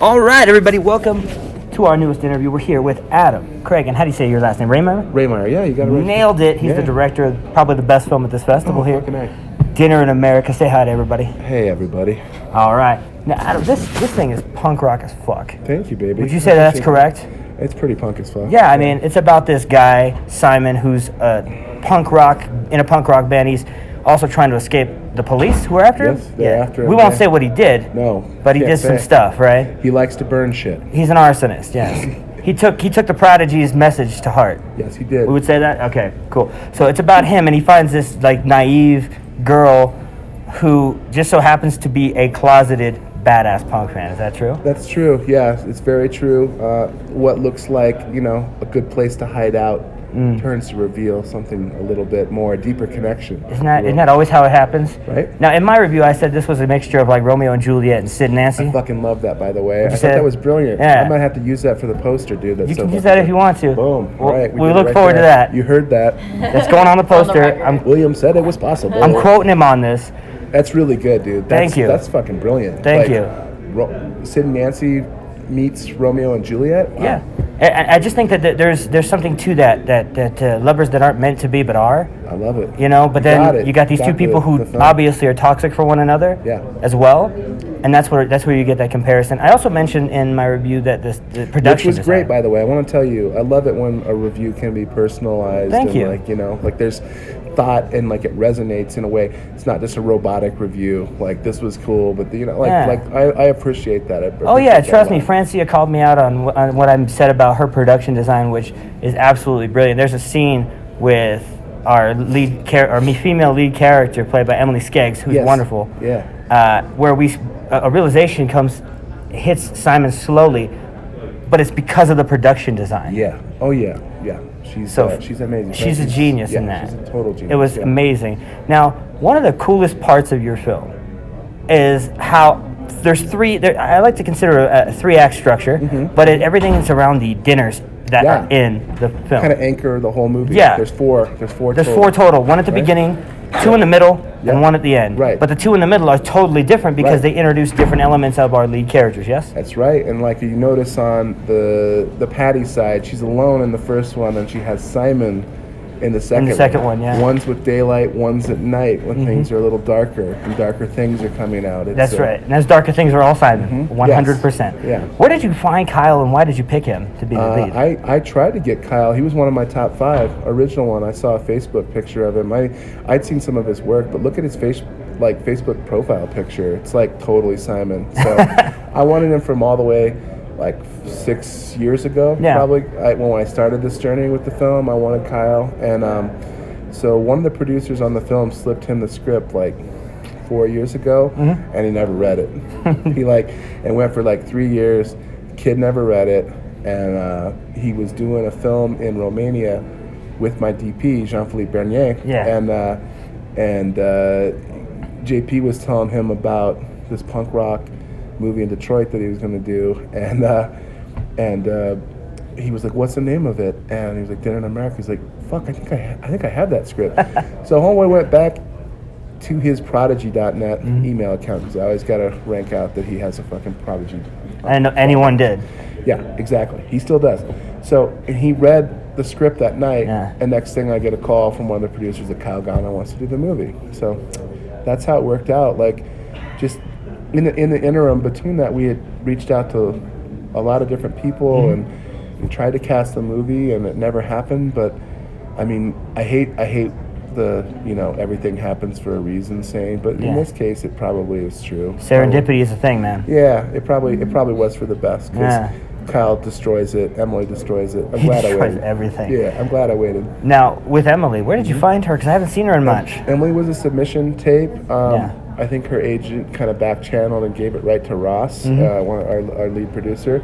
All right, everybody, welcome to our newest interview. We're here with Adam, Craig, and how do you say your last name? Rehmeier? Rehmeier, yeah, you got it right. Nailed it. He's the director of probably the best film at this festival here. Dinner in America. Say hi to everybody. Hey, everybody. All right. Now, Adam, this thing is punk rock as fuck. Thank you, baby. Would you say that's correct? It's pretty punk as fuck. Yeah, I mean, it's about this guy, Simon, who's in a punk rock band. He's also trying to escape the police who are after him. Yes, they're after him. We won't say what he did. No. But he did some stuff, right? He likes to burn shit. He's an arsonist, yes. He took the Prodigy's message to heart. Yes, he did. We would say that? Okay, cool. So it's about him, and he finds this like naive girl who just so happens to be a closeted badass punk fan. Is that true? That's true, yeah. It's very true. What looks like, a good place to hide out turns to reveal something a little bit more, a deeper connection. Isn't that always how it happens? Right. Now, in my review, I said this was a mixture of like Romeo and Juliet and Sid and Nancy. I fucking love that, by the way. I thought say that was brilliant. Yeah. I might have to use that for the poster, dude. That's You so can use that if you want to. Boom. Well, Right. we look forward to that. You heard that. It's going on the poster. William said it was possible. I'm quoting him on this. That's really good, dude. Thank you. That's fucking brilliant. Thank you. Sid and Nancy meets Romeo and Juliet. Wow. Yeah. I just think that there's something to that lovers that aren't meant to be but are. I love it. But then you got these two people who obviously are toxic for one another. Yeah. As well, and that's where you get that comparison. I also mentioned in my review that the production which was great, by the way. I want to tell you, I love it when a review can be personalized. Thank you. Like there's thought and like it resonates in a way. It's not just a robotic review. Like this was cool, but I appreciate that. Trust me. Francia called me out on what I said about her production design, which is absolutely brilliant. There's a scene with our female lead character played by Emily Skeggs, who's wonderful. Yeah. Where a realization hits Simon slowly, but it's because of the production design. Yeah. Oh yeah. Yeah. She's amazing. She's a genius in that. She's a total genius. It was amazing. Now, one of the coolest parts of your film is how there's I like to consider a 3-act structure, but everything is around the dinners that are in the film. Kind of anchor the whole movie. Yeah. There's four. There's four total. One at the beginning, 2 in the middle, and 1 at the end. Right. But the 2 in the middle are totally different because they introduce different elements of our lead characters. Yes. That's right. And like you notice on the Patty side, she's alone in the first one, and she has Simon in the second. In the second one, yeah. One's with daylight, one's at night when things are a little darker, and darker things are coming out. That's right. And those darker things are all Simon, 100%. Yeah. Where did you find Kyle, and why did you pick him to be the lead? I tried to get Kyle. He was one of my top 5. Original one. I saw a Facebook picture of him. I'd seen some of his work, but look at his Facebook profile picture. It's like totally Simon. So I wanted him from all the way like 6 years ago, probably. When I started this journey with the film, I wanted Kyle, and so one of the producers on the film slipped him the script like 4 years ago, and he never read it. He and went for like 3 years. Kid never read it, and he was doing a film in Romania with my DP Jean-Philippe Bernier, and JP was telling him about this punk rock movie in Detroit that he was going to do, and he was like, "What's the name of it?" And he was like, "Dinner in America." He's like, "Fuck, I think I have that script." So homeboy went back to his Prodigy.net email account, because I always got to rank out that he has a fucking Prodigy. And anyone did. Yeah, exactly. He still does. So he read the script that night, and next thing I get a call from one of the producers that Kyle Gana wants to do the movie. So that's how it worked out. Like, just in the interim between that, we had reached out to a lot of different people and tried to cast the movie, and it never happened. But I mean, I hate the everything happens for a reason saying, but in this case, it probably is true. Serendipity is a thing, man. Yeah, it probably was for the best, because Kyle destroys it, Emily destroys it. I'm glad I waited. Destroys everything. Yeah, I'm glad I waited. Now, with Emily, where did you find her? Because I haven't seen her in much. Emily was a submission tape. I think her agent kind of back-channeled and gave it right to Ross, our lead producer.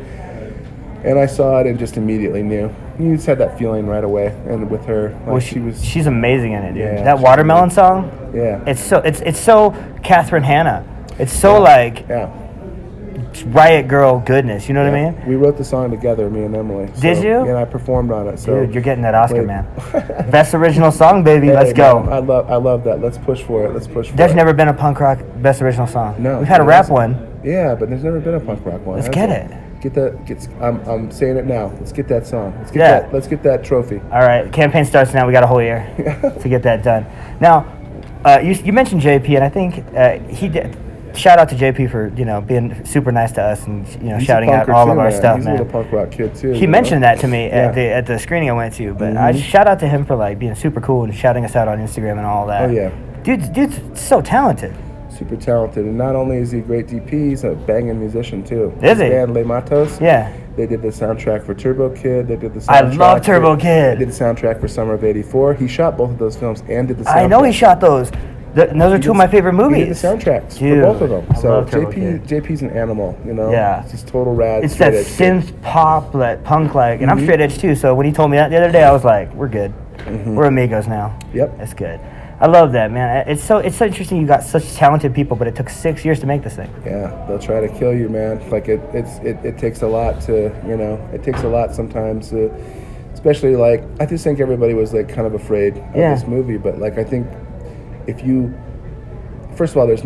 And I saw it and just immediately knew. You just had that feeling right away. And with her, she's amazing in it, dude. Yeah, that Watermelon song. Yeah. It's so Catherine Hanna. It's so Riot Girl goodness. You know what I mean? We wrote the song together, me and Emily. Did you? Yeah, and I performed on it. So dude, you're getting that Oscar, man. Best original song, baby. Let's go. Man, I love that. Let's push for it. There's never been a punk rock best original song. No. We've had a rap one. Yeah, but there's never been a punk rock one. Let's has get there? it. Get that. I'm saying it now. Let's get that song. Yeah. Let's get that trophy. All right, campaign starts now. We got a whole year to get that done. Now, you mentioned JP, and I think he did. Shout out to JP for being super nice to us and He's shouting a out punker all too, of our man. stuff, He's man. a little punk rock kid too. He mentioned that to me Yeah. at the screening I went to, but I shout out to him for like being super cool and shouting us out on Instagram and all that. Oh yeah, dude's so talented. super talented, and not only is he a great DP, he's a banging musician too. Is His he? band Les Matos. Yeah. They did the soundtrack for Turbo Kid. They did the soundtrack. I love Turbo Kid. They did the soundtrack for Summer of '84. He shot both of those films and did the soundtrack. I know he shot those. And those are two of my favorite movies. He did the soundtracks Dude, for both of them. I So love Turbo Kid. JP's an animal, Yeah. It's just total rad. It's straight that edge kid. synth pop, that punk like, and I'm straight edge too. So when he told me that the other day, I was like, "We're good. We're amigos now." Yep. That's good. I love that, man. It's so interesting. You got such talented people, but it took 6 years to make this thing. Yeah, they'll try to kill you, man. Like it takes a lot to, it takes a lot sometimes to, especially like, I just think everybody was like kind of afraid of this movie, but like, I think if you, first of all, it's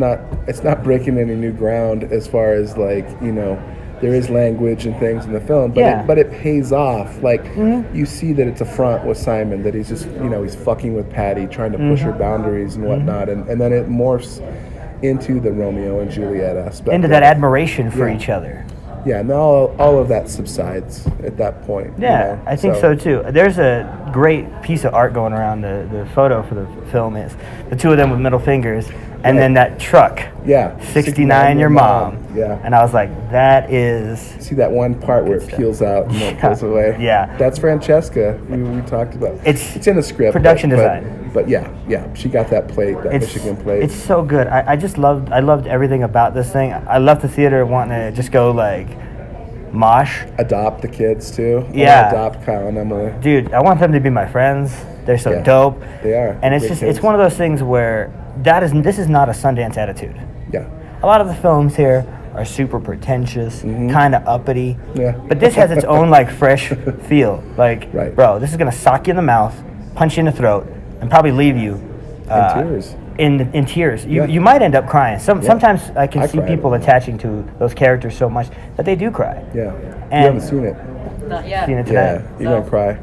not breaking any new ground as far as like, there is language and things in the film, but it pays off. Like you see that it's a front with Simon, that he's just he's fucking with Patty, trying to push her boundaries and whatnot, and then it morphs into the Romeo and Juliet aspect, Into that admiration for each other. Yeah, and all of that subsides at that point. Yeah, I think so too. There's a great piece of art going around. The photo for the film is the two of them with middle fingers, and then that truck. Yeah, 69 your mom. Yeah. And I was like, that is. See that one part where it peels out and then it pulls away? Yeah. That's Francesca. We talked about. It's in the script. Production design. But yeah, she got that plate, that Michigan plate. It's so good. I loved everything about this thing. I left the theater wanting to just go like mosh. Adopt the kids too. Yeah. Adopt Kyle and Emily. Dude, I want them to be my friends. They're so dope. They are. And it's Great just kids. it's one of those things where this is not a Sundance attitude. Yeah. A lot of the films here are super pretentious, kind of uppity. Yeah. But this has its own like fresh feel. Like, Right. bro, this is gonna sock you in the mouth, punch you in the throat, and probably leave you In tears. In tears. Yeah. You might end up crying. Sometimes I can see cried. people attaching to those characters so much that they do cry. Yeah. And- you haven't seen it. Not yet. Seen it tonight. Yeah. You're gonna cry.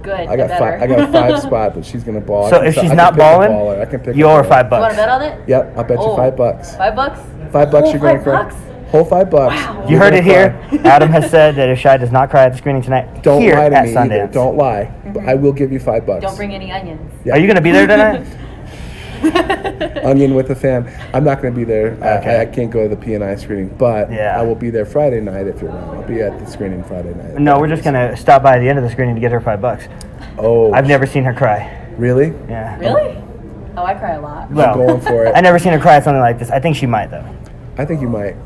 Good. I got better. I got a 5 spot, but she's gonna ball. So I if can- she's I can not pick a balling, baller. I can pick you're a baller. $5. You want to bet on it? Yep, I'll bet you $5. $5? $5 Whole you're gonna cry. $5? Whole $5. Wow. You heard it here. Adam has said that if Shai does not cry at the screening tonight, Don't here lie to at me Sundance. either. Don't lie. But I will give you $5. Don't bring any onions. Yeah. Are you going to be there tonight? Onion with a fan. I'm not going to be there. Okay. I can't go to the P&I screening, but Yeah. I will be there Friday night if you're around. I'll be at the screening Friday night. No, we're just going to stop by at the end of the screening to get her $5. Oh, I've never seen her cry. really? Yeah. Really? Oh, I cry a lot. Well, going for it. I never seen her cry at something like this. I think she might though. I think you might.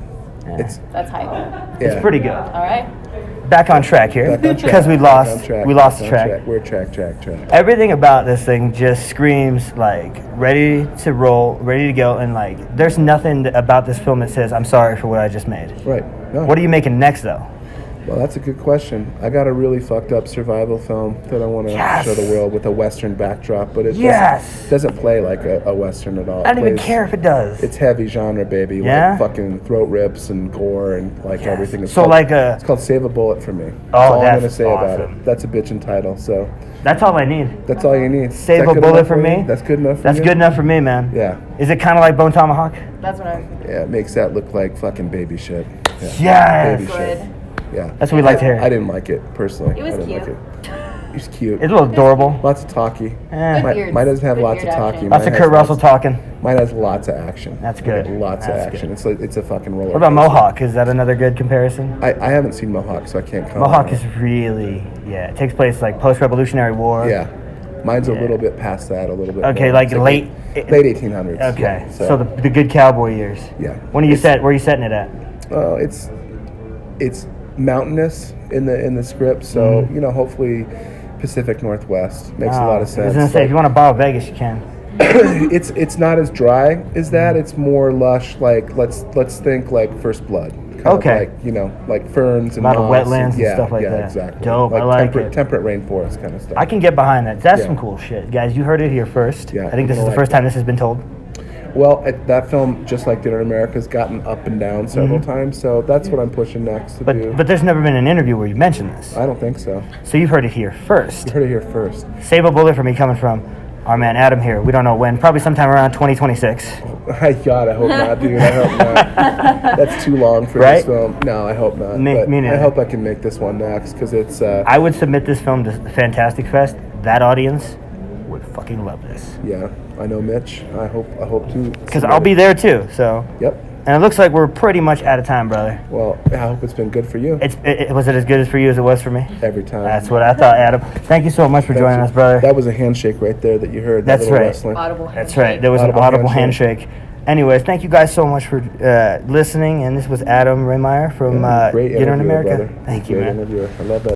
Yeah. It's That's hype. yeah. Pretty good. All right. Back on track here Back on track. because we Back lost. on track. We lost Back the on track. We're track. Everything about this thing just screams like ready to roll, ready to go, and like there's nothing about this film that says I'm sorry for what I just made. Right. No. What are you making next though? Well, that's a good question. I got a really fucked up survival film that I want to Yes. show the world with a Western backdrop, but it Yes. doesn't play like a Western at all. I don't even plays- care if it does. It's heavy genre, baby. Yeah? Like fucking throat rips and gore and like Yes. everything. It's So called, like it's called Save a Bullet for Me. That's Oh, all I'm that's gonna say about awesome. it. That's a bitchin' title. So That's all I need. that's all you need. Is Save that a good bullet enough for me. you? That's good enough for That's you? good enough for me, man. Yeah. Is it kind of like Bone Tomahawk? That's what I'm. Yeah, it makes that look like fucking baby shit. Yeah. Yes. Baby Good. shit. Yeah. That's what we like to hear. I didn't like it personally. It was I didn't cute. Like it. He's cute. It's a little adorable. Lots of talky. Eh. Good beards. Mine doesn't have Good lots of beard talky. action. Lots of Mine Kurt has Russell lots- talking. Mine has lots of action. That's I get good. Lots That's of action. good. It's a fucking roller. What about coaster. Mohawk? Is that another good comparison? I haven't seen Mohawk, so I can't comment. Mohawk on is it. really, yeah, it takes place like post-Revolutionary War. Yeah. Mine's a Yeah. little bit past that, a little bit. Okay, more. like It's late. late 1800s. Okay, Yeah, so the good cowboy years. Yeah. When are you set? Where are you setting it at? It's mountainous in the script, so hopefully Pacific Northwest makes a lot of I was sense. gonna say, if you want to borrow Vegas, you can. It's not as dry as that. It's more lush. Like let's think like First Blood. Kind Okay. of like like ferns and A lot of moss wetlands and yeah, stuff like yeah, that. Exactly. Dope, I like temperate, it. temperate rainforest kind of stuff. I can get behind that. That's Yeah. some cool shit, guys. You heard it here first. Yeah, I think this is people the like first that. time this has been told. Well, that film, just like Dinner in America, has gotten up and down several times, so that's what I'm pushing next to do. But there's never been an interview where you mentioned this. I don't think so. So you've heard it here first. You heard it here first. Save a bullet for me coming from our man Adam here. We don't know when. Probably sometime around 2026. God, I hope not, dude. I hope not. That's too long for Right? this film. No, I hope not. Me But neither. I hope I can make this one next, because it's... I would submit this film to Fantastic Fest. That audience would fucking love this. yeah, I know Mitch. I hope to... Because I'll be there too. So. Yep. And it looks like we're pretty much out of time, brother. Well, I hope it's been good for you. Was it as good as for you as it was for me? Every time. That's what I thought, Adam. Thank you so much for joining us, brother. That was a handshake right there that you heard. That's that little right. Wrestling. Audible That's right. There was an Audible audible handshake. handshake. Anyways, thank you guys so much for listening. And this was Adam Rehmeier from Great Dinner in interviewer, America. brother. Thank you, Great man. interviewer. I love that.